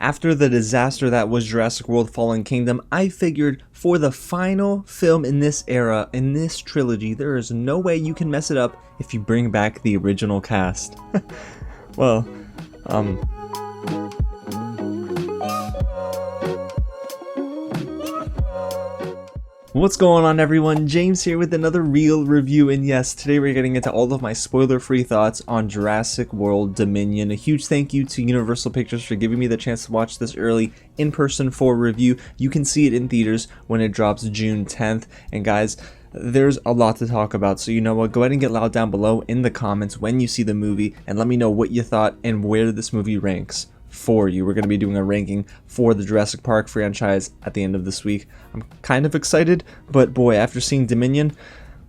After the disaster that was Jurassic World Fallen Kingdom, I figured for the final film in this era, in this trilogy, there is no way you can mess it up if you bring back the original cast. Well, what's going on, everyone? James here with another real review, and yes, today we're getting into all of my spoiler-free thoughts on Jurassic World Dominion. A huge thank you to Universal Pictures for giving me the chance to watch this early in person for review. You can see it in theaters when it drops June 10th, and guys, there's a lot to talk about, so you know what, go ahead and get loud down below in the comments when you see the movie, and let me know what you thought and where this movie ranks for you. We're going to be doing a ranking for the Jurassic Park franchise at the end of this week. I'm kind of excited, but boy, after seeing Dominion,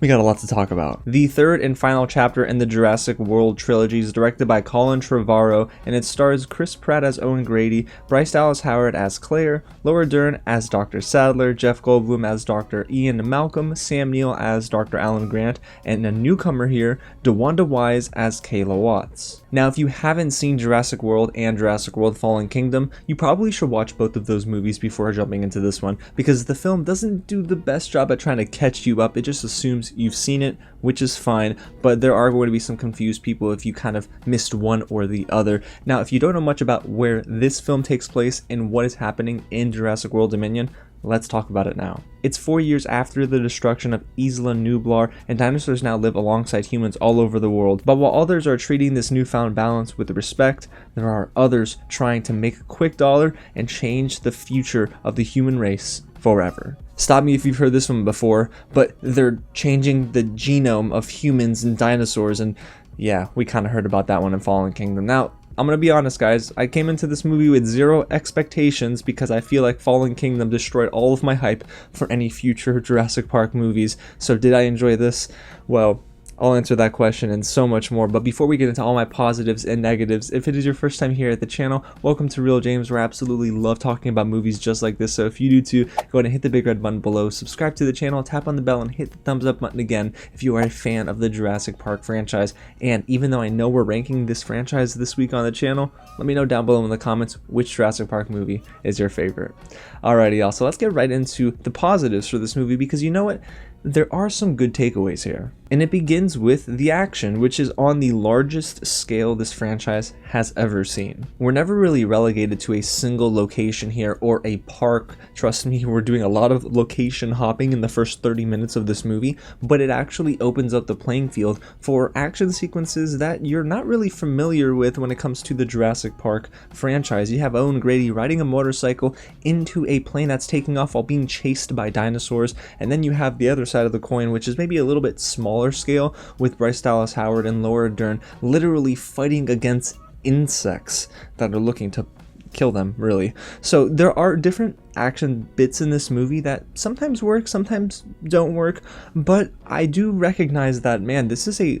we got a lot to talk about. The third and final chapter in the Jurassic World trilogy is directed by Colin Trevorrow, and it stars Chris Pratt as Owen Grady, Bryce Dallas Howard as Claire, Laura Dern as Dr. Sattler, Jeff Goldblum as Dr. Ian Malcolm, Sam Neill as Dr. Alan Grant, and a newcomer here, DeWanda Wise as Kayla Watts. Now, if you haven't seen Jurassic World and Jurassic World Fallen Kingdom, you probably should watch both of those movies before jumping into this one, because the film doesn't do the best job at trying to catch you up. It just assumes you've seen it, which is fine, but there are going to be some confused people if you kind of missed one or the other. Now, if you don't know much about where this film takes place and what is happening in Jurassic World Dominion, let's talk about it now. It's 4 years after the destruction of Isla Nublar, and dinosaurs now live alongside humans all over the world. But while others are treating this newfound balance with respect, there are others trying to make a quick dollar and change the future of the human race forever. Stop me if you've heard this one before, but they're changing the genome of humans and dinosaurs, and yeah, we kind of heard about that one in Fallen Kingdom. Now, I'm gonna be honest, guys, I came into this movie with zero expectations because I feel like Fallen Kingdom destroyed all of my hype for any future Jurassic Park movies. So did I enjoy this? Well, I'll answer that question and so much more, but before we get into all my positives and negatives, if it is your first time here at the channel, welcome to Real James, where I absolutely love talking about movies just like this. So if you do too, go ahead and hit the big red button below, subscribe to the channel, tap on the bell, and hit the thumbs up button again if you are a fan of the Jurassic Park franchise. And even though I know we're ranking this franchise this week on the channel, let me know down below in the comments which Jurassic Park movie is your favorite. Alrighty, y'all, so let's get right into the positives for this movie, because you know what? There are some good takeaways here. And it begins with the action, which is on the largest scale this franchise has ever seen. We're never really relegated to a single location here or a park. Trust me, we're doing a lot of location hopping in the first 30 minutes of this movie, but it actually opens up the playing field for action sequences that you're not really familiar with when it comes to the Jurassic Park franchise. You have Owen Grady riding a motorcycle into a plane that's taking off while being chased by dinosaurs, and then you have the other side of the coin, which is maybe a little bit smaller scale, with Bryce Dallas Howard and Laura Dern literally fighting against insects that are looking to kill them, really. So there are different action bits in this movie that sometimes work, sometimes don't work, but I do recognize that, man, this is a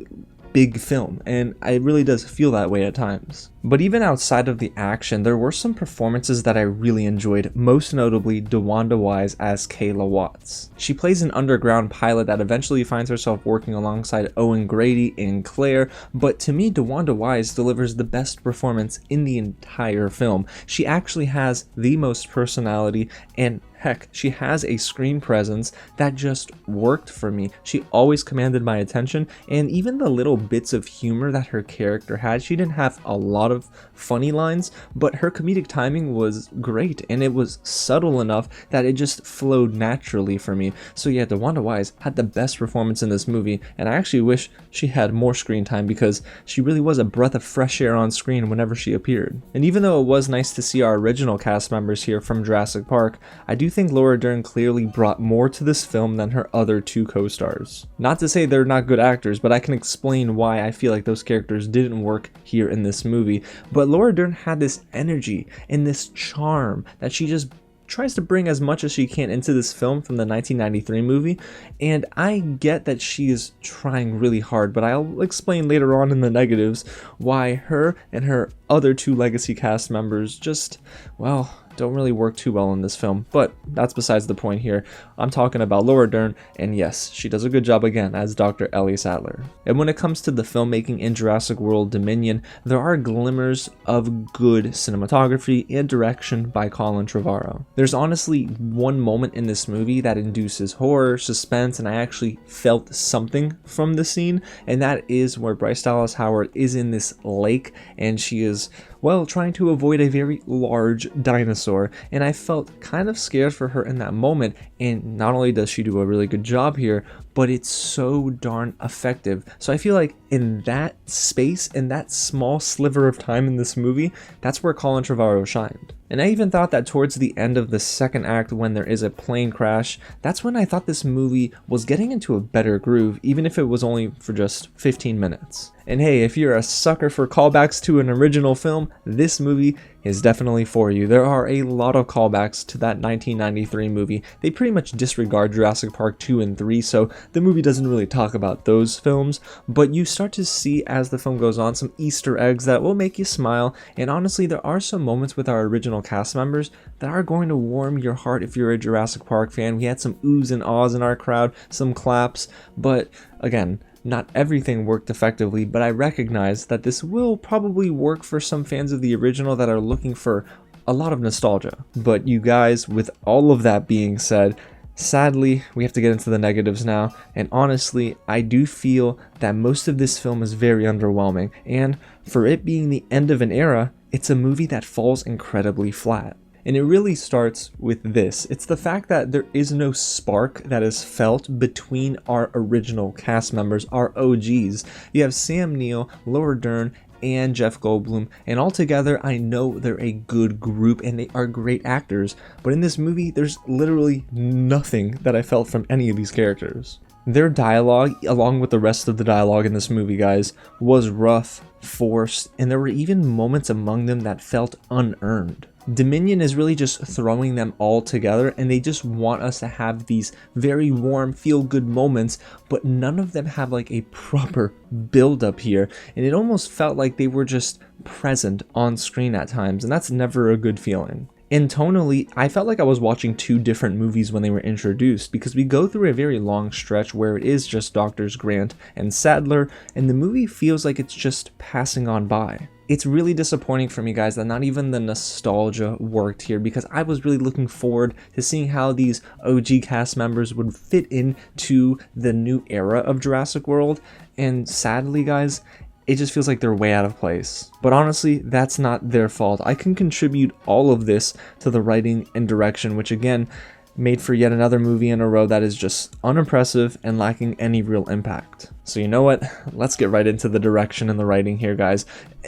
big film, and it really does feel that way at times. But even outside of the action, there were some performances that I really enjoyed, most notably DeWanda Wise as Kayla Watts. She plays an underground pilot that eventually finds herself working alongside Owen Grady and Claire, but to me, DeWanda Wise delivers the best performance in the entire film. She actually has the most personality, and heck, she has a screen presence that just worked for me. She always commanded my attention, and even the little bits of humor that her character had, she didn't have a lot of funny lines, but her comedic timing was great, and it was subtle enough that it just flowed naturally for me. So yeah, DeWanda Wise had the best performance in this movie, and I actually wish she had more screen time because she really was a breath of fresh air on screen whenever she appeared. And even though it was nice to see our original cast members here from Jurassic Park, I do think Laura Dern clearly brought more to this film than her other two co-stars. Not to say they're not good actors, but I can explain why I feel like those characters didn't work here in this movie. But Laura Dern had this energy and this charm that she just tries to bring as much as she can into this film from the 1993 movie, and I get that she is trying really hard, but I'll explain later on in the negatives why her and her other two legacy cast members just, well, don't really work too well in this film, but that's besides the point here. I'm talking about Laura Dern, and yes, she does a good job again as Dr. Ellie Sattler. And when it comes to the filmmaking in Jurassic World Dominion, there are glimmers of good cinematography and direction by Colin Trevorrow. There's honestly one moment in this movie that induces horror, suspense, and I actually felt something from the scene, and that is where Bryce Dallas Howard is in this lake, and she is, well, trying to avoid a very large dinosaur, and I felt kind of scared for her in that moment. And not only does she do a really good job here, but it's so darn effective. So I feel like in that space, in that small sliver of time in this movie, that's where Colin Trevorrow shined. And I even thought that towards the end of the second act, when there is a plane crash, that's when I thought this movie was getting into a better groove, even if it was only for just 15 minutes. And hey, if you're a sucker for callbacks to an original film, this movie is definitely for you. There are a lot of callbacks to that 1993 movie. They pretty much disregard Jurassic Park 2 and 3, so the movie doesn't really talk about those films, but you start to see as the film goes on some Easter eggs that will make you smile, and honestly, there are some moments with our original cast members that are going to warm your heart if you're a Jurassic Park fan. We had some oohs and ahs in our crowd, some claps, but again, not everything worked effectively, but I recognize that this will probably work for some fans of the original that are looking for a lot of nostalgia. But you guys, with all of that being said, sadly, we have to get into the negatives now, and honestly, I do feel that most of this film is very underwhelming, and for it being the end of an era, it's a movie that falls incredibly flat. And it really starts with this. It's the fact that there is no spark that is felt between our original cast members, our OGs. You have Sam Neill, Laura Dern, and Jeff Goldblum, and altogether I know they're a good group and they are great actors, but in this movie there's literally nothing that I felt from any of these characters. Their dialogue, along with the rest of the dialogue in this movie, guys, was rough, forced, and there were even moments among them that felt unearned. Dominion is really just throwing them all together, and they just want us to have these very warm, feel-good moments, but none of them have like a proper build-up here, and it almost felt like they were just present on screen at times, and that's never a good feeling. And tonally, I felt like I was watching two different movies when they were introduced, because we go through a very long stretch where it is just Doctors Grant and Sattler, and the movie feels like it's just passing on by. It's really disappointing for me, guys, that not even the nostalgia worked here, because I was really looking forward to seeing how these OG cast members would fit into the new era of Jurassic World, and sadly, guys, it just feels like they're way out of place. But honestly, that's not their fault. I can contribute all of this to the writing and direction, which again, made for yet another movie in a row that is just unimpressive and lacking any real impact. So you know what? Let's get right into the direction and the writing here, guys.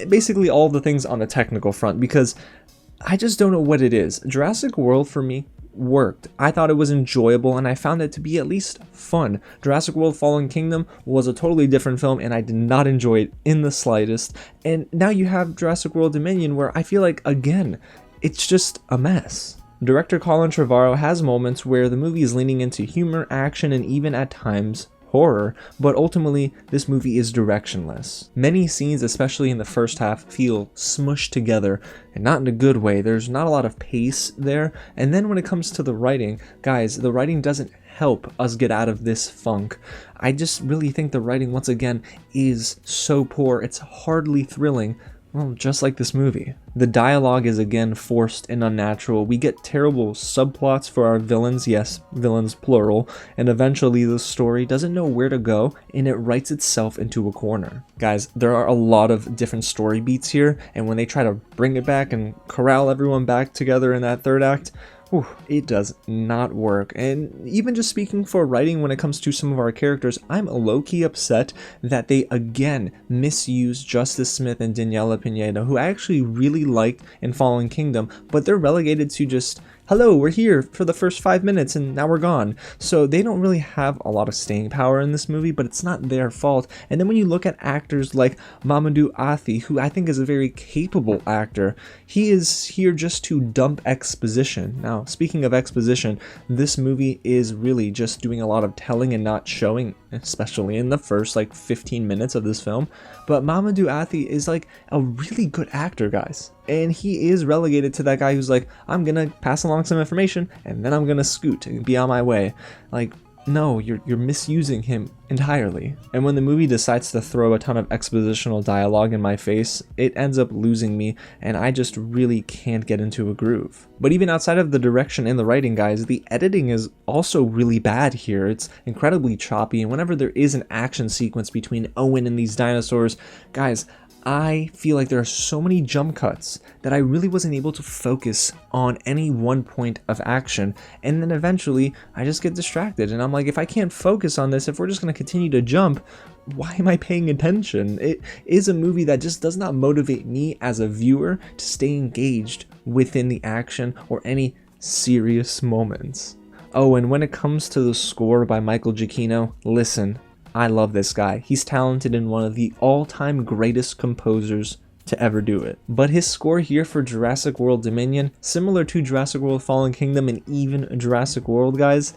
Basically all the things on a technical front, because I just don't know what it is. Jurassic World for me worked. I thought it was enjoyable and I found it to be at least fun. Jurassic World Fallen Kingdom was a totally different film and I did not enjoy it in the slightest. And now you have Jurassic World Dominion, where I feel like, again, it's just a mess. Director Colin Trevorrow has moments where the movie is leaning into humor, action, and even at times horror, but ultimately this movie is directionless. Many scenes, especially in the first half, feel smushed together, and not in a good way. There's not a lot of pace there, and then when it comes to the writing, guys, the writing doesn't help us get out of this funk. I just really think the writing, once again, is so poor, it's hardly thrilling. Well, just like this movie. The dialogue is again forced and unnatural. We get terrible subplots for our villains, yes, villains plural, and eventually the story doesn't know where to go and it writes itself into a corner. Guys, there are a lot of different story beats here, and when they try to bring it back and corral everyone back together in that third act, it does not work. And even just speaking for writing when it comes to some of our characters, I'm low-key upset that they again misuse Justice Smith and Daniela Pineda, who I actually really liked in Fallen Kingdom, but they're relegated to just, hello, we're here for the first 5 minutes and now we're gone. So they don't really have a lot of staying power in this movie, but it's not their fault. And then when you look at actors like Mamadou Athie, who I think is a very capable actor, he is here just to dump exposition. Now, speaking of exposition, this movie is really just doing a lot of telling and not showing especially in the first like 15 minutes of this film. But Mamoudou Athie is like a really good actor, guys, and he is relegated to that guy who's like, I'm gonna pass along some information and then I'm gonna scoot and be on my way. Like, no, you're misusing him entirely. And when the movie decides to throw a ton of expositional dialogue in my face, it ends up losing me, and I just really can't get into a groove. But even outside of the direction and the writing, guys, the editing is also really bad here. It's incredibly choppy, and whenever there is an action sequence between Owen and these dinosaurs, guys, I feel like there are so many jump cuts that I really wasn't able to focus on any one point of action, and then eventually I just get distracted and I'm like, if I can't focus on this, if we're just going to continue to jump, why am I paying attention? It is a movie that just does not motivate me as a viewer to stay engaged within the action or any serious moments. Oh, and when it comes to the score by Michael Giacchino, listen, I love this guy. He's talented and one of the all-time greatest composers to ever do it. But his score here for Jurassic World Dominion, similar to Jurassic World Fallen Kingdom and even Jurassic World, guys,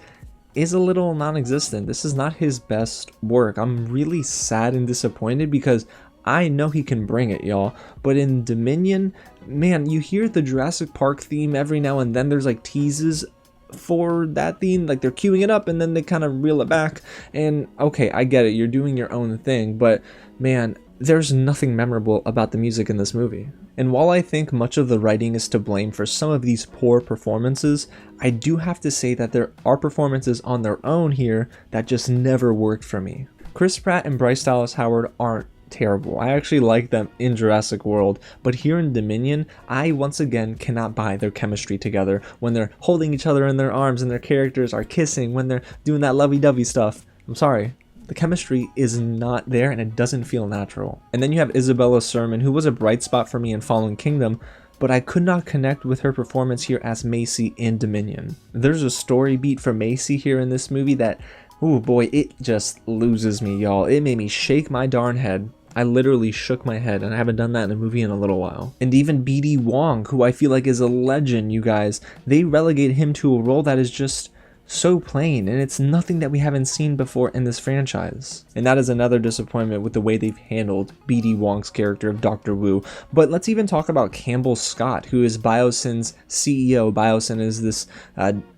is a little non-existent. This is not his best work. I'm really sad and disappointed because I know he can bring it, y'all. But in Dominion, man, you hear the Jurassic Park theme every now and then. There's like teases for that theme, like they're queuing it up and then they kind of reel it back, and okay, I get it, you're doing your own thing, but man, there's nothing memorable about the music in this movie. And while I think much of the writing is to blame for some of these poor performances, I do have to say that there are performances on their own here that just never worked for me. Chris Pratt and Bryce Dallas Howard aren't terrible. I actually like them in Jurassic World, but here in Dominion, I once again cannot buy their chemistry together when they're holding each other in their arms and their characters are kissing, when they're doing that lovey-dovey stuff. I'm sorry. The chemistry is not there and it doesn't feel natural. And then you have Isabella Sermon, who was a bright spot for me in Fallen Kingdom, but I could not connect with her performance here as Macy in Dominion. There's a story beat for Macy here in this movie that, oh boy, it just loses me, y'all. It made me shake my darn head. I literally shook my head, and I haven't done that in a movie in a little while. And even BD Wong, who I feel like is a legend, you guys, they relegate him to a role that is just so plain, and it's nothing that we haven't seen before in this franchise. And that is another disappointment with the way they've handled BD Wong's character of Dr. Wu. But let's even talk about Campbell Scott, who is Biosyn's CEO. Biosyn is this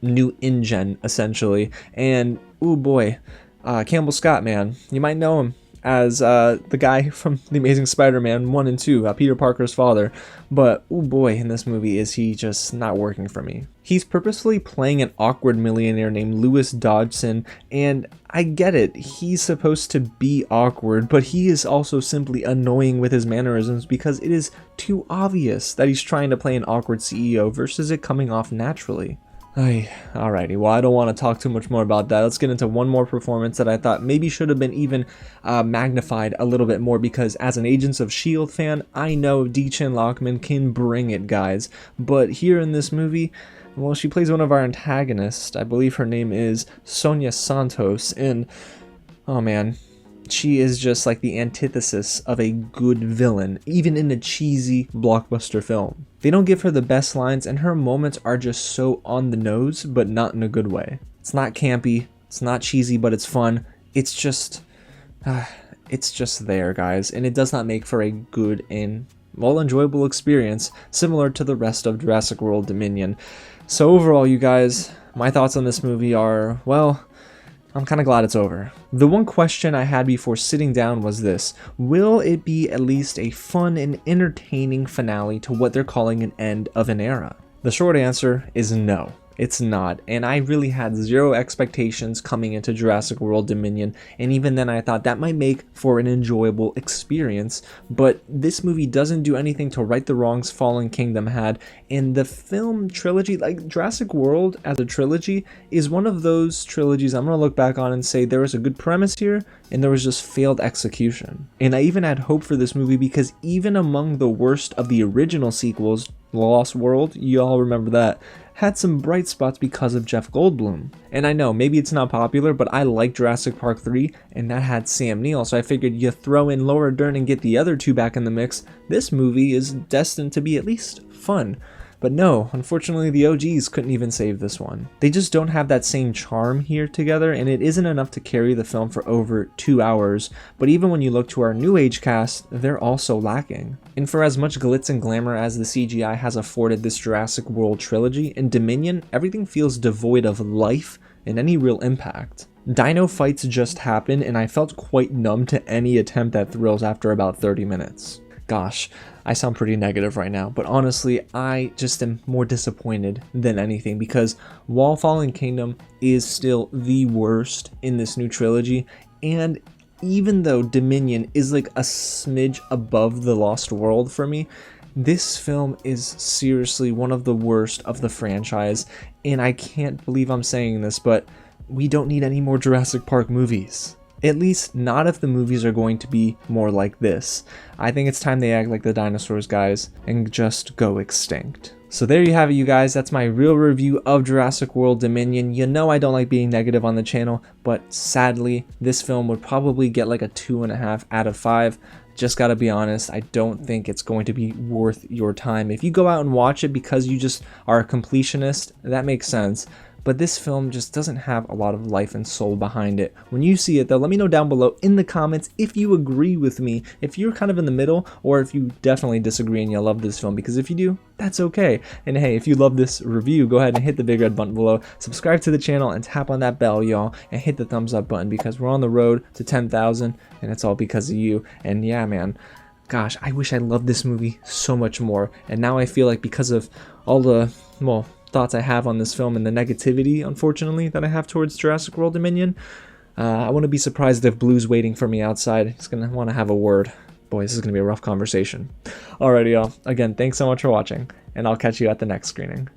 new InGen, essentially. And, oh boy, Campbell Scott, man, you might know him as the guy from The Amazing Spider-Man 1 and 2, Peter Parker's father. But, oh boy, in this movie is he just not working for me. He's purposefully playing an awkward millionaire named Lewis Dodgson, and I get it, he's supposed to be awkward, but he is also simply annoying with his mannerisms because it is too obvious that he's trying to play an awkward CEO versus it coming off naturally. Alrighty, well, I don't want to talk too much more about that. Let's get into one more performance that I thought maybe should have been even magnified a little bit more, because as an Agents of S.H.I.E.L.D. fan, I know D-Chin Lockman can bring it, guys. But here in this movie, well, she plays one of our antagonists. I believe her name is Sonia Santos, and oh man, she is just like the antithesis of a good villain, even in a cheesy blockbuster film. They don't give her the best lines, and her moments are just so on the nose, but not in a good way. It's not campy, it's not cheesy, but it's fun. It's just there, guys, and it does not make for a good and, well, enjoyable experience, similar to the rest of Jurassic World Dominion. So overall, you guys, my thoughts on this movie are, well, I'm kind of glad it's over. The one question I had before sitting down was this: will it be at least a fun and entertaining finale to what they're calling an end of an era? The short answer is no. It's not, and I really had zero expectations coming into Jurassic World Dominion, and even then I thought that might make for an enjoyable experience, but this movie doesn't do anything to right the wrongs Fallen Kingdom had, and the film trilogy, like Jurassic World as a trilogy, is one of those trilogies I'm going to look back on and say there was a good premise here, and there was just failed execution. And I even had hope for this movie because even among the worst of the original sequels, Lost World, you all remember that, had some bright spots because of Jeff Goldblum. And I know, maybe it's not popular, but I like Jurassic Park 3, and that had Sam Neill, so I figured you throw in Laura Dern and get the other two back in the mix, this movie is destined to be at least fun. But no, unfortunately the OGs couldn't even save this one. They just don't have that same charm here together, and it isn't enough to carry the film for over 2 hours, but even when you look to our new age cast, they're also lacking. And for as much glitz and glamour as the CGI has afforded this Jurassic World trilogy, in Dominion, everything feels devoid of life and any real impact. Dino fights just happened, and I felt quite numb to any attempt at thrills after about 30 minutes. Gosh, I sound pretty negative right now, but honestly, I just am more disappointed than anything because while Fallen Kingdom is still the worst in this new trilogy, and even though Dominion is like a smidge above The Lost World for me, this film is seriously one of the worst of the franchise, and I can't believe I'm saying this, but we don't need any more Jurassic Park movies. At least not if the movies are going to be more like this. I think it's time they act like the dinosaurs, guys, and just go extinct. So there you have it, you guys. That's my real review of Jurassic World Dominion. You know I don't like being negative on the channel, but sadly, this film would probably get like a 2.5 out of 5. Just gotta be honest, I don't think it's going to be worth your time. If you go out and watch it because you just are a completionist, that makes sense. But this film just doesn't have a lot of life and soul behind it. When you see it though, let me know down below in the comments if you agree with me, if you're kind of in the middle, or if you definitely disagree and you love this film, because if you do, that's okay. And hey, if you love this review, go ahead and hit the big red button below, subscribe to the channel, and tap on that bell, y'all, and hit the thumbs up button because we're on the road to 10,000, and it's all because of you. And yeah, man, gosh, I wish I loved this movie so much more. And now I feel like because of all the, well, thoughts I have on this film and the negativity, unfortunately, that I have towards Jurassic World Dominion, I wouldn't be surprised if Blue's waiting for me outside. He's gonna want to have a word. Boy, this is gonna be a rough conversation. Alrighty, y'all. Again, thanks so much for watching, and I'll catch you at the next screening.